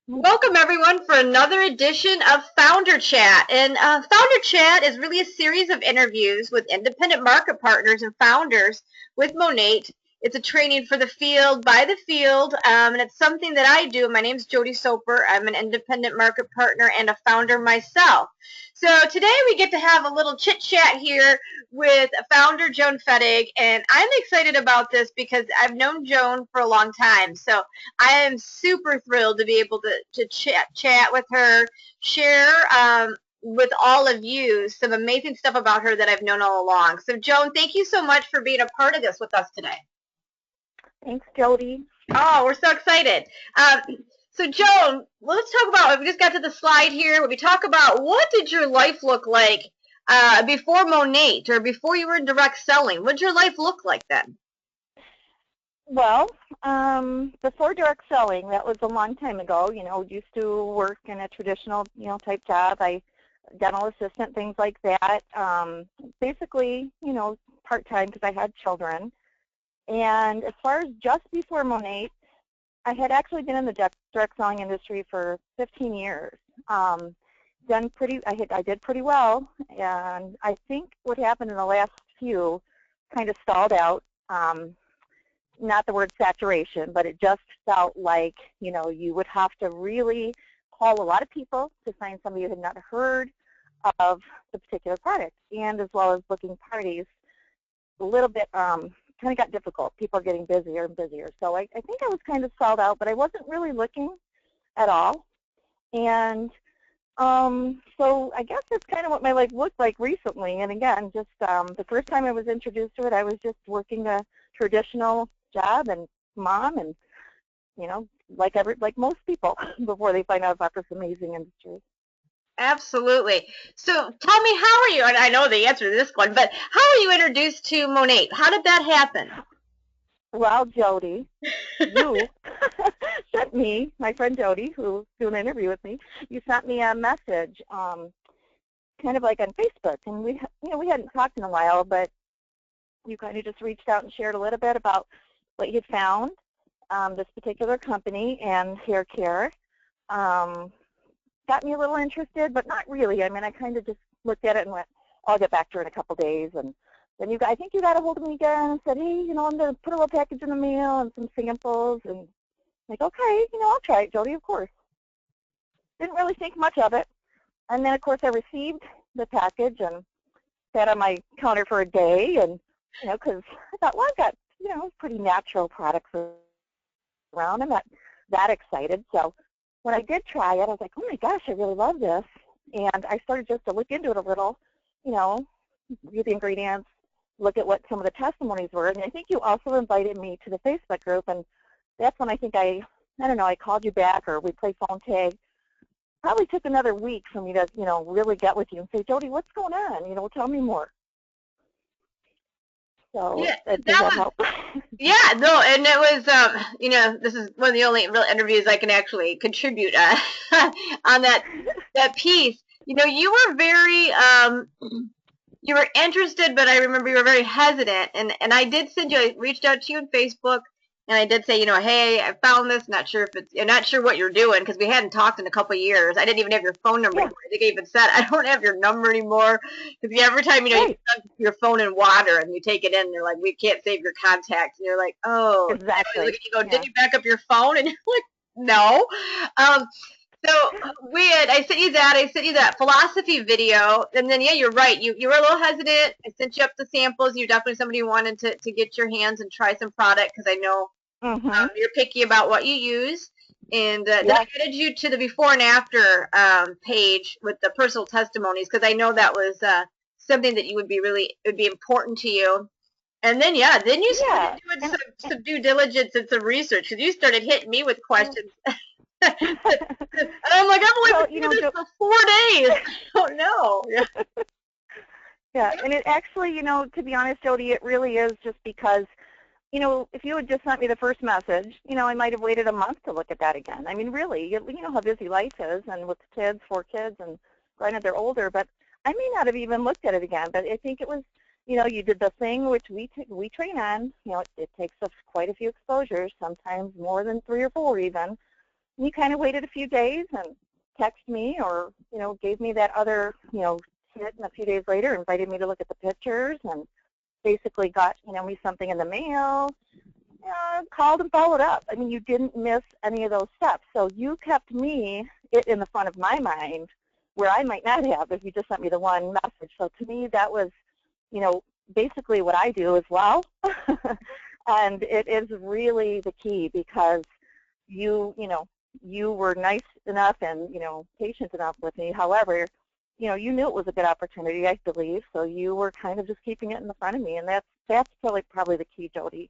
Welcome everyone for another edition of Founder Chat. And Founder Chat is really a series of interviews with independent market partners and founders with Monaid. It's a training for the field, by the field, and it's something that I do. My name's Jodi Soper. I'm an independent market partner and a founder myself. So today we get to have a little chit chat here with founder Joan Fettig, and I'm excited about this because I've known Joan for a long time. So I am super thrilled to be able to chat with her, share with all of you some amazing stuff about her that I've known all along. So, Joan, thank you so much for being a part of this with us today. Thanks, Jodi. Oh, we're so excited. Um, so, Joan, let's talk about, we just got to the slide here. We talk about what did your life look like before Monet or before you were in direct selling? What did your life look like then? Well, before direct selling, that was a long time ago. Used to work in a traditional, type job. Dental assistant, things like that. Basically, part-time because I had children. And as far as just before Monet, I had actually been in the direct selling industry for 15 years. I did pretty well, and I think what happened in the last few kind of stalled out. Not the word saturation, but it just felt like, you would have to really call a lot of people to find somebody who had not heard of the particular product, and as well as booking parties. A little bit kind of got difficult. People are getting busier and busier. So I think I was kind of stalled out, but I wasn't really looking at all. And so I guess that's kind of what my life looked like recently. And again, just the first time I was introduced to it, I was just working a traditional job and mom, and like most people before they find out about this amazing industry. Absolutely. So tell me, how are you? And I know the answer to this one, but how are you introduced to Monet? How did that happen? Well, Jodi, you sent me, my friend Jodi, who's doing an interview with me, you sent me a message, kind of like on Facebook, and we hadn't talked in a while, but you kind of just reached out and shared a little bit about what you'd found, this particular company and hair care. Got me a little interested, but not really. I mean, I kind of just looked at it and went, I'll get back to her in a couple days. And then I think you got a hold of me again and said, hey, I'm going to put a little package in the mail and some samples. And like, okay, I'll try it, Jodi, of course. Didn't really think much of it. And then, of course, I received the package and sat on my counter for a day. And, because I thought, well, I've got, pretty natural products around. I'm not that excited. So when I did try it, I was like, oh my gosh, I really love this. And I started just to look into it a little, read the ingredients, look at what some of the testimonies were. And I think you also invited me to the Facebook group, and that's when I think I don't know, I called you back or we played phone tag. Probably took another week for me to, really get with you and say, Jodi, what's going on? Tell me more. So Yeah, does that that was, help? yeah, no, and it was, this is one of the only real interviews I can actually contribute on that piece. You were very, you were interested, but I remember you were very hesitant. And I did send you, I reached out to you on Facebook, and I did say, hey, I found this. I'm not sure what you're doing because we hadn't talked in a couple of years. I didn't even have your phone number Yeah, anymore. I think I even said I don't have your number anymore because every time you right, dunk your phone in water and you take it in, they're like, we can't save your contacts, and you're like, oh. And I look exactly. at you, go, did Yeah. you back up your phone? And you're like, no. Um, so I sent you that. I sent you that philosophy video, and then yeah, you're right. You were a little hesitant. I sent you up the samples. You're definitely somebody who wanted to get your hands and try some product because I know Mm-hmm. you're picky about what you use. And then I Yes. added you to the before and after page with the personal testimonies because I know that was something that it would be important to you. And then yeah, then you started Yeah. doing And, some due diligence and some research because you started hitting me with questions. And I'm like, I've only well, been doing this for 4 days. I don't know. Yeah. yeah, and it actually, to be honest, Jodi, it really is just because, if you had just sent me the first message, I might have waited a month to look at that again. I mean, really, you know how busy life is, and with kids, 4 kids, and granted they're older, but I may not have even looked at it again. But I think it was, you did the thing which we train on. It takes us quite a few exposures, sometimes more than 3 or 4 even. he kind of waited a few days and texted me, or gave me that other hit, and a few days later invited me to look at the pictures, and basically got me something in the mail. Called and followed up. I mean, you didn't miss any of those steps. So you kept it in the front of my mind, where I might not have if you just sent me the one message. So to me, that was, basically what I do as well. And it is really the key, because you were nice enough and, patient enough with me. However, you knew it was a good opportunity, I believe, so you were kind of just keeping it in the front of me, and that's probably the key, Jodi.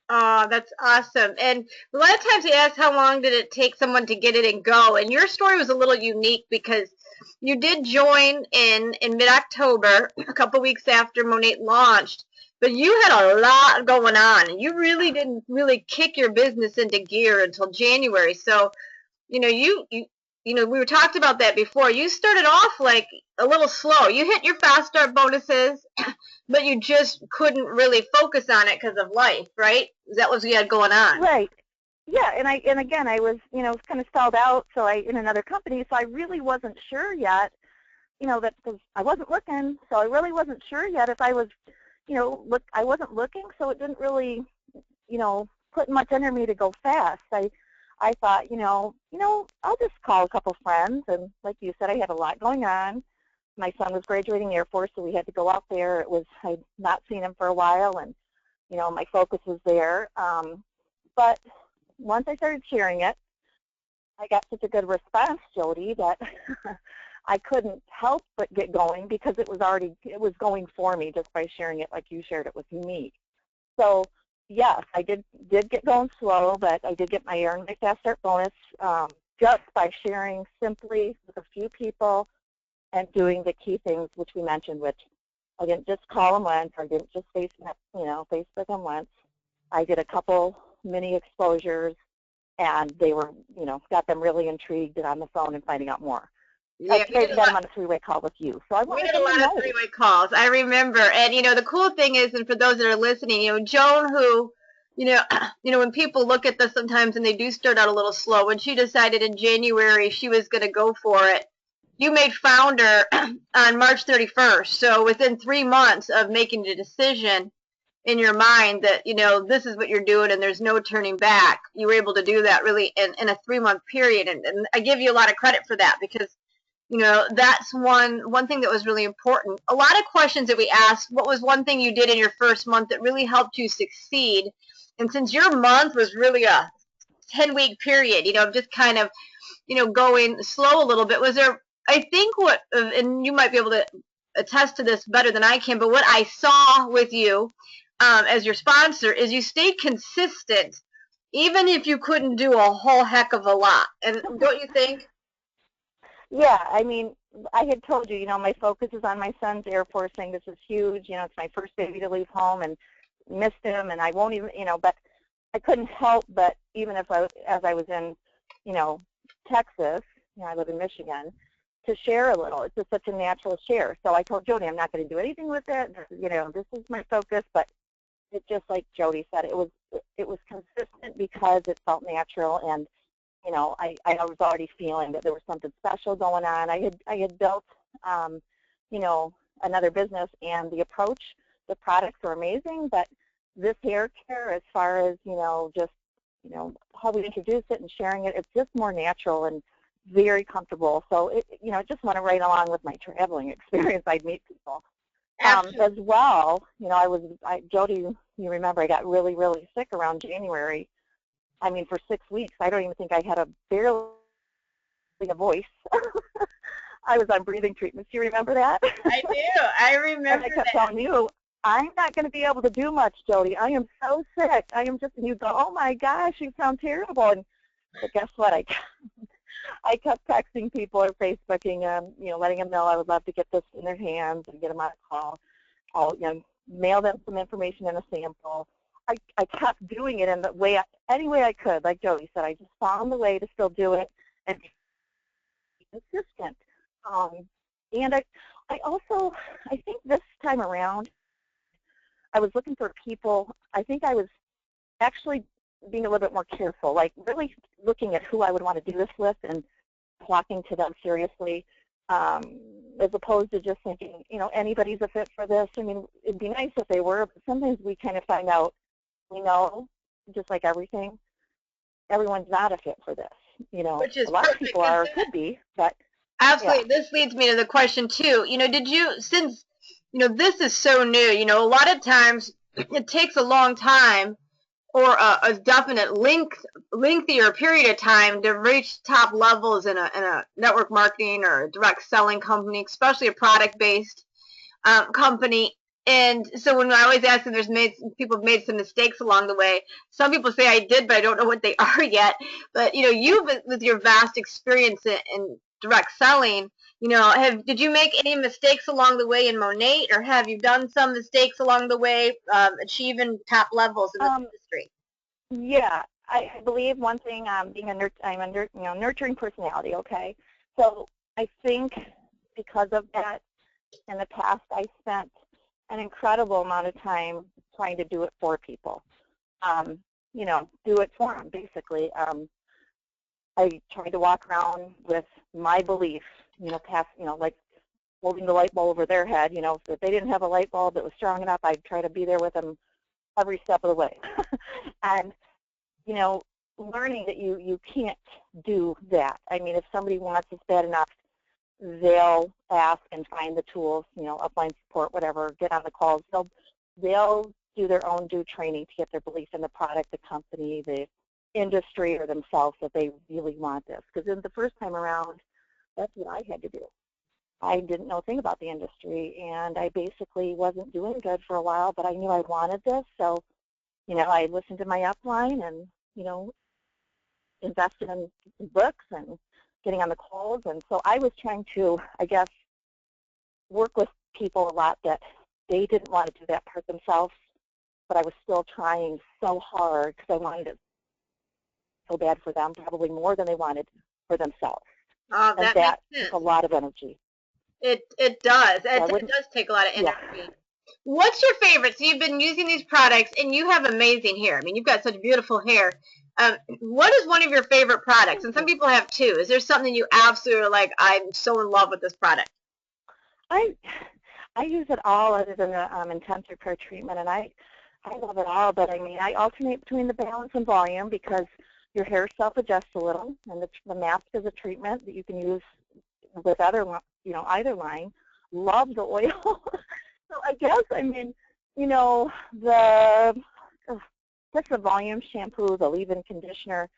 Oh, that's awesome. And a lot of times they ask how long did it take someone to get it and go. And your story was a little unique because you did join in mid-October, a couple weeks after Monet launched, but you had a lot going on, and you really didn't really kick your business into gear until January. So, we were talked about that before. You started off like a little slow. You hit your fast start bonuses, but you just couldn't really focus on it because of life, right? That was what you had going on. Right. Yeah, and again, I was kind of stalled out, so in another company, so I really wasn't sure yet, that, because I wasn't looking, so I really wasn't sure yet if I was, I wasn't looking, so it didn't really, put much under me to go fast. I thought, I'll just call a couple friends, and like you said, I had a lot going on. My son was graduating the Air Force, so we had to go out there. I'd not seen him for a while, and my focus was there. But once I started sharing it, I got such a good response, Jodi, that I couldn't help but get going, because it was going for me just by sharing it like you shared it with me. So yes, I did get going slow, but I did get my earn my fast start bonus just by sharing simply with a few people and doing the key things which we mentioned, which I didn't just call them once, or I didn't just Facebook them once. I did a couple mini exposures, and they were, got them really intrigued and on the phone and finding out more. Yeah, I got them on a three-way call with you. So I we wanted did a them to lot of know. three-way calls. I remember, and the cool thing is, and for those that are listening, Joan, who, when people look at this sometimes and they do start out a little slow, when she decided in January she was going to go for it, you made founder on March 31st. So within 3 months of making the decision in your mind that, this is what you're doing and there's no turning back, you were able to do that really in a 3-month period. And I give you a lot of credit for that, because that's one thing that was really important. A lot of questions that we asked, what was one thing you did in your first month that really helped you succeed? And since your month was really a 10-week period, just kind of, going slow a little bit, was there, I think and you might be able to attest to this better than I can, but what I saw with you as your sponsor is you stayed consistent, even if you couldn't do a whole heck of a lot. And don't you think? Yeah, I mean, I had told you, my focus is on my son's Air Force thing. This is huge. It's my first baby to leave home, and missed him, and I won't even, but I couldn't help but, even as I was in, Texas, I live in Michigan, to share a little. It's just such a natural share. So I told Jodi, I'm not going to do anything with it. This is my focus, but it just, like Jodi said, it was consistent because it felt natural, and I was already feeling that there was something special going on. I had built, another business, and the products were amazing, but this hair care, as far as, just, how we introduce it and sharing it, it's just more natural and very comfortable. So, I just want to right along with my traveling experience, I'd meet people. As well, Jodi, you remember I got really, really sick around January. I mean, for 6 weeks, I don't even think I had barely a voice. I was on breathing treatments. Do you remember that? I do. I remember and I kept telling you, I'm not going to be able to do much, Jodi. I am so sick. I am just, and you go, oh my gosh, you sound terrible. But guess what? I kept texting people or Facebooking them, letting them know I would love to get this in their hands and get them on a call. I'll, mail them some information and a sample. I kept doing it in any way I could. Like Jodi said, I just found the way to still do it and be consistent. And I also, I think this time around, I was looking for people. I think I was actually being a little bit more careful, like really looking at who I would want to do this with and talking to them seriously, as opposed to just thinking, anybody's a fit for this. I mean, it'd be nice if they were, but sometimes we kind of find out, just like everything, everyone's not a fit for this. Which is A lot of people are, could be, but absolutely. yeah. This leads me to the question too. Did you, since this is so new, a lot of times it takes a long time or a definite lengthier period of time to reach top levels in a network marketing or a direct selling company, especially a product-based company. And so when I always ask them, people have made some mistakes along the way. Some people say I did, but I don't know what they are yet. But you with your vast experience in direct selling, did you make any mistakes along the way in Monet, or have you done some mistakes along the way achieving top levels in this industry? Yeah, I believe one thing, being I'm a nurturing personality. Okay, so I think because of that, in the past, I spent an incredible amount of time trying to do it for people. Do it for them, basically. I tried to walk around with my belief, like holding the light bulb over their head. If they didn't have a light bulb that was strong enough, I'd try to be there with them every step of the way. And, learning that you can't do that. I mean, if somebody wants this bad enough, they'll ask and find the tools, upline support, whatever, get on the calls. They'll do their own due training to get their belief in the product, the company, the industry, or themselves that they really want this. Because in the first time around, that's what I had to do. I didn't know a thing about the industry, and I basically wasn't doing good for a while, but I knew I wanted this. So, I listened to my upline and, invested in books and getting on the calls. And so I was trying to, I guess, work with people a lot that they didn't want to do that part themselves, but I was still trying so hard because I wanted it so bad for them, probably more than they wanted for themselves. Oh, and that took a lot of energy. It does. It does take a lot of energy. Yeah. What's your favorite? So you've been using these products, and you have amazing hair. I mean, you've got such beautiful hair. What is one of your favorite products? And some people have two. Is there something you absolutely are like, I'm so in love with this product? I use it all other than the intense repair treatment, and I love it all. But I mean, I alternate between the balance and volume because your hair self-adjusts a little, and the mask is a treatment that you can use with either line. Love the oil. So I guess, I mean, just the volume shampoo, the leave-in conditioner,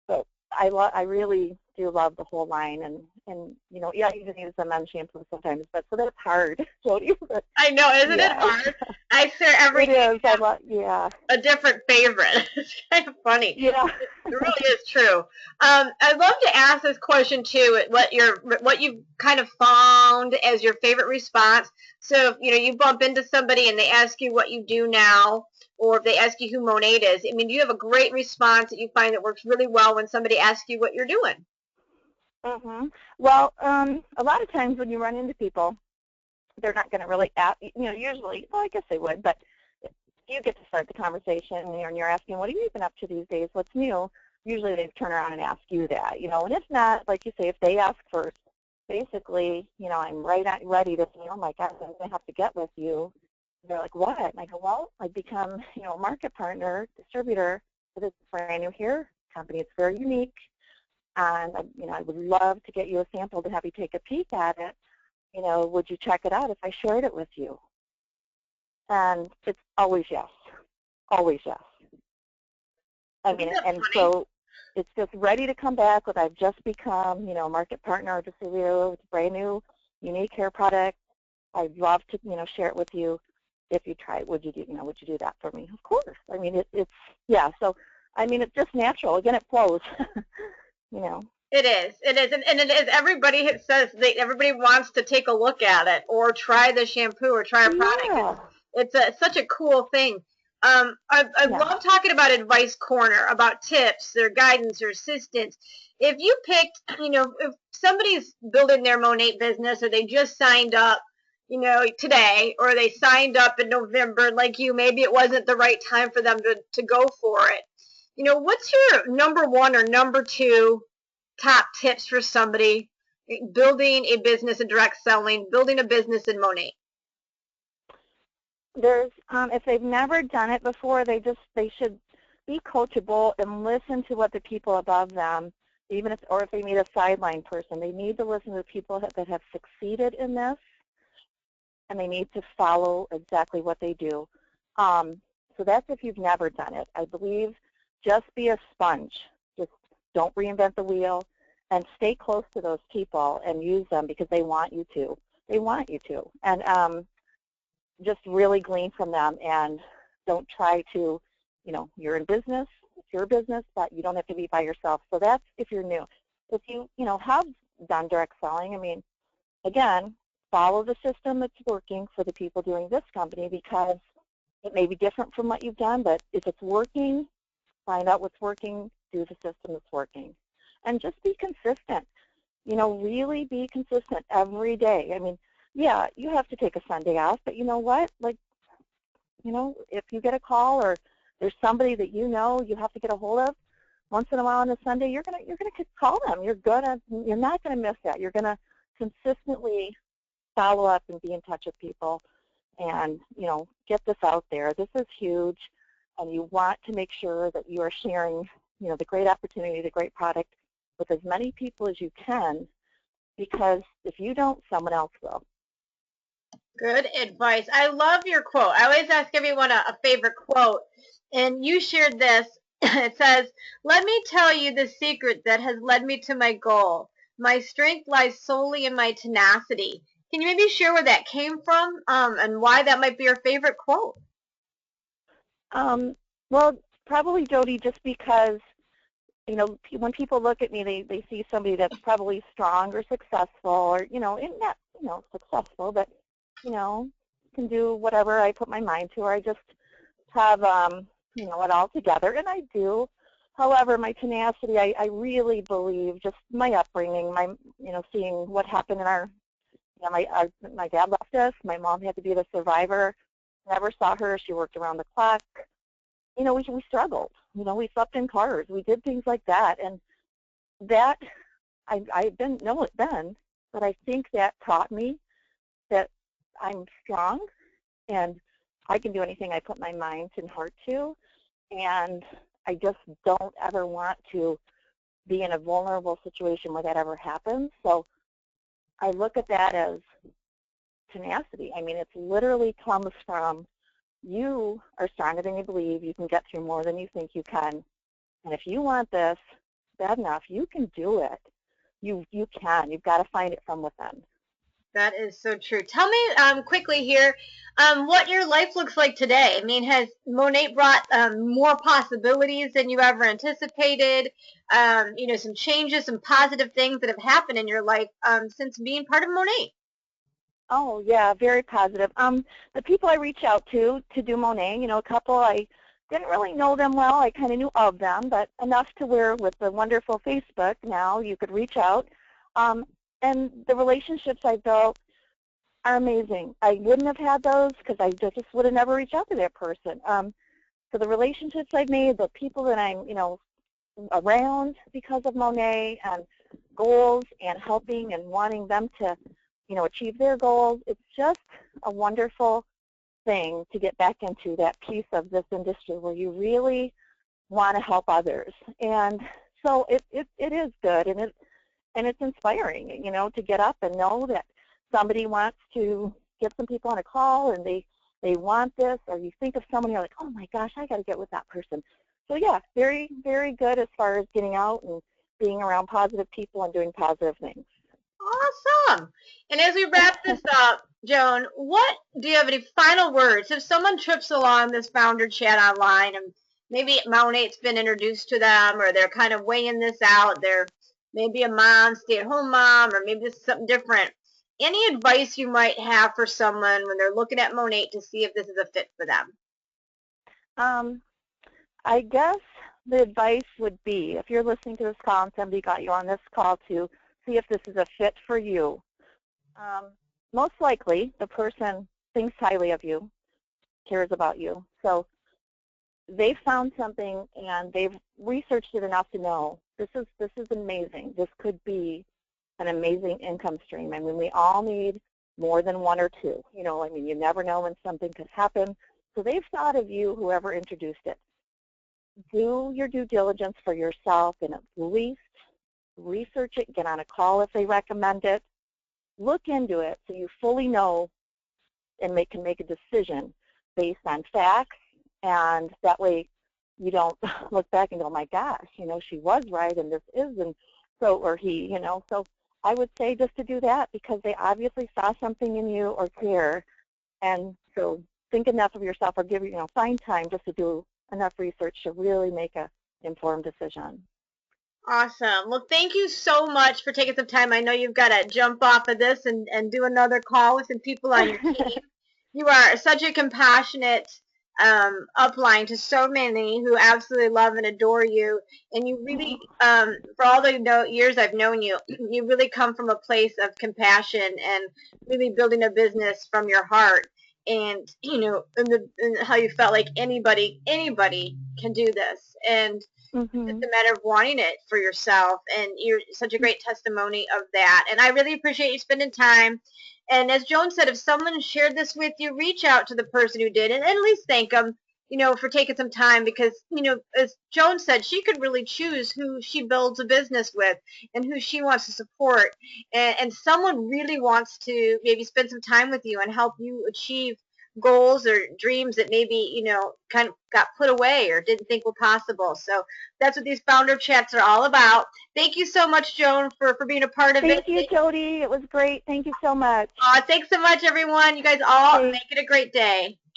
but I really do love the whole line, and yeah, I even use the men's shampoo sometimes, but so that's hard, Jodi. I know, isn't it hard? I swear every day a different favorite. It's kind of funny. Yeah. It really is true. I'd love to ask this question too, what you've kind of found as your favorite response. So if you bump into somebody and they ask you what you do now, or if they ask you who Monaid is, I mean, do you have a great response that you find that works really well when somebody asks you what you're doing? Mm-hmm. Well, a lot of times when you run into people, they're not going to really ask, usually, well, I guess they would, but you get to start the conversation and you're asking, what have you been up to these days? What's new? Usually they turn around and ask you that, and if not, like you say, if they ask first, basically, I'm ready to say, oh my God, I'm going to have to get with you. They're like, what? And I go, well, I've become, a market partner, distributor for this brand new hair company. It's very unique. And, I would love to get you a sample to have you take a peek at it. Would you check it out if I shared it with you? And it's always yes. Always yes. I mean, and so it's just ready to come back with, I've just become, market partner or distributor with a brand new, unique hair product. I'd love to, share it with you. If you try it, would you do that for me? Of course. I mean, yeah. So, I mean, it's just natural. Again, it flows. It is, and it is. Everybody says everybody wants to take a look at it or try the shampoo or try a product. Yeah. It's such a cool thing. I love talking about Advice Corner, about tips, their guidance, their assistance. If you picked, if somebody's building their Monet business or they just signed up, today, or they signed up in November like you, maybe it wasn't the right time for them to go for it. What's your number one or number two top tips for somebody building a business in direct selling, building a business in Monet? There's if they've never done it before, they should be coachable and listen to what the people above them, or if they meet a sideline person, they need to listen to the people that have succeeded in this, and they need to follow exactly what they do. So that's if you've never done it. I believe just be a sponge. Just don't reinvent the wheel, and stay close to those people and use them because they want you to. They want you to. And just really glean from them, and don't try to, you're in business, it's your business, but you don't have to be by yourself. So that's if you're new. If you, have done direct selling, I mean, again, follow the system that's working for the people doing this company, because it may be different from what you've done, but if it's working, find out what's working, do the system that's working. And just be consistent. Really be consistent every day. I mean, yeah, you have to take a Sunday off, but you know what? Like, if you get a call or there's somebody that you have to get a hold of, once in a while on a Sunday, you're gonna call them. You're not gonna miss that. You're gonna consistently follow up and be in touch with people, and get this out there. This is huge, and you want to make sure that you are sharing, the great opportunity, the great product with as many people as you can, because if you don't, someone else will. Good advice. I love your quote. I always ask everyone a favorite quote, and you shared this. It says, "Let me tell you the secret that has led me to my goal. My strength lies solely in my tenacity." Can you maybe share where that came from, and why that might be your favorite quote? Well, probably, Jodi, just because, when people look at me, they see somebody that's probably strong or successful, or, not, successful, but, can do whatever I put my mind to, or I just have, it all together, and I do. However, my tenacity, I really believe, just my upbringing, seeing what happened in my dad left us. My mom had to be the survivor. Never saw her. She worked around the clock. We struggled. We slept in cars. We did things like that, and that I didn't know it then, but I think that taught me that I'm strong, and I can do anything I put my mind and heart to, and I just don't ever want to be in a vulnerable situation where that ever happens. So I look at that as tenacity. I mean, it literally comes from, you are stronger than you believe. You can get through more than you think you can. And if you want this bad enough, you can do it. You can. You've got to find it from within. That is so true. Tell me quickly here what your life looks like today. I mean, has Monet brought more possibilities than you ever anticipated? Some changes, some positive things that have happened in your life since being part of Monet? Oh, yeah, very positive. The people I reach out to do Monet, a couple, I didn't really know them well. I kind of knew of them, but enough to where with the wonderful Facebook now you could reach out. And the relationships I built are amazing. I wouldn't have had those because I just would have never reached out to that person. So the relationships I've made, the people that I'm, around because of Monet, and goals and helping and wanting them to, achieve their goals, it's just a wonderful thing to get back into that piece of this industry where you really want to help others. And so it is good, and it's inspiring, to get up and know that somebody wants to get some people on a call, and they want this, or you think of someone, you're like, oh my gosh, I got to get with that person. So yeah, very, very good as far as getting out and being around positive people and doing positive things. Awesome. And as we wrap this up, Joan, do you have any final words? If someone trips along this founder chat online, and maybe Monat's been introduced to them, or they're kind of weighing this out, they're maybe a mom, stay-at-home mom, or maybe this is something different. Any advice you might have for someone when they're looking at Monet to see if this is a fit for them? I guess the advice would be, if you're listening to this call and somebody got you on this call to see if this is a fit for you, most likely the person thinks highly of you, cares about you. So they found something and they've researched it enough to know this is amazing. This could be an amazing income stream. I mean, we all need more than one or two. You know, I mean, you never know when something could happen. So they've thought of you, whoever introduced it. Do your due diligence for yourself and at least research it, get on a call if they recommend it, look into it so you fully know and can make a decision based on facts, and that way you don't look back and go, my gosh, you know, she was right and this isn't, so, or he, you know. So I would say just to do that because they obviously saw something in you or care, and so think enough of yourself or give, you know, find time just to do enough research to really make a informed decision. Awesome. Well, thank you so much for taking some time. I know you've got to jump off of this and do another call with some people on your team. You are such a compassionate upline to so many who absolutely love and adore you. And you really, for all the years I've known you, you really come from a place of compassion and really building a business from your heart. And, you know, and how you felt like anybody can do this. And it's a matter of wanting it for yourself, and you're such a great testimony of that. And I really appreciate you spending time. And as Joan said, if someone shared this with you, reach out to the person who did and at least thank them, you know, for taking some time, because, you know, as Joan said, she could really choose who she builds a business with and who she wants to support. And someone really wants to maybe spend some time with you and help you achieve goals or dreams that maybe, you know, kind of got put away or didn't think were possible. So that's what these founder chats are all about. Thank you so much, Joan, for being a part of it. Thank you, Jodi. It was great. Thank you so much. Thanks so much, everyone. You guys all Okay. make it a great day.